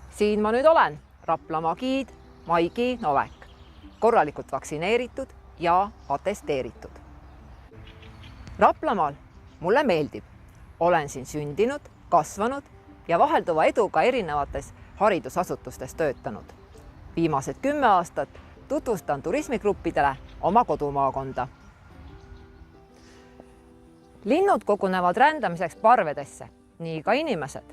Siin ma nüüd olen, Raplamaa giid Maigi Novek, korralikult vaktsineeritud ja atesteeritud. Raplamaal mulle meeldib. Olen siin sündinud, kasvanud ja vahelduva eduga erinevates haridusasutustes töötanud. Viimased 10 aastat tutvustan turismigruppidele oma kodumaakonda. Linnud kogunevad rändamiseks parvedesse, nii ka inimesed.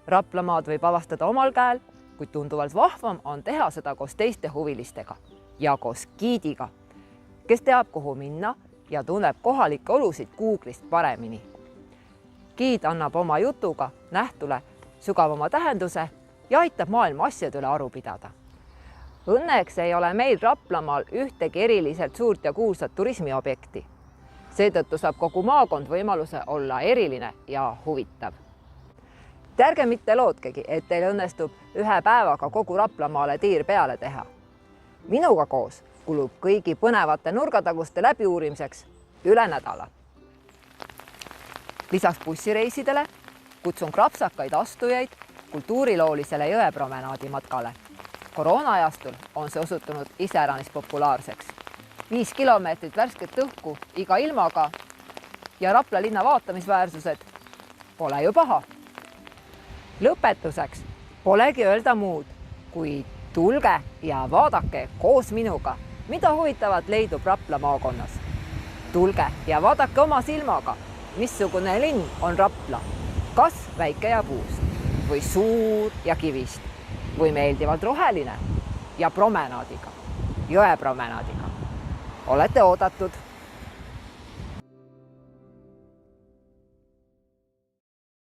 Raplamaad võib avastada omal käel, kuid tunduvalt vahvam on teha seda koos teiste huvilistega ja koos giidiga, kes teab, kuhu minna ja tunneb kohalikke olusid Google'ist paremini. Giid annab oma jutuga nähtule sügavama tähenduse ja aitab maailma asjade üle aru pidada. Õnneks ei ole meil Raplamaal ühtegi eriliselt suurt ja kuulsat turismiobjekti. Seetõttu saab kogu maakond võimaluse olla eriline ja huvitav. Te ärge mitte lootkegi, et teil õnnestub ühe päevaga kogu Raplamaale tiir peale teha. Minuga koos kulub kõigi põnevate nurgataguste läbiuurimiseks üle nädala. Lisaks bussireisidele kutsun krapsakaid astujaid kultuuriloolisele jõepromenaadi matkale. Koroona-ajastul on see osutunud iseäranis populaarseks. 5 kilomeetrit värsket õhku iga ilmaga ja Rapla linna vaatamisväärsused pole ju paha. Lõpetuseks polegi öelda muud, kui tulge ja vaadake koos minuga, mida huvitavat leidub Rapla maakonnas. Tulge ja vaadake oma silmaga, missugune linn on Rapla, kas väike ja puust või suur ja kivist või meeldivalt roheline ja promenaadiga, jõepromenaadiga. Olete oodatud!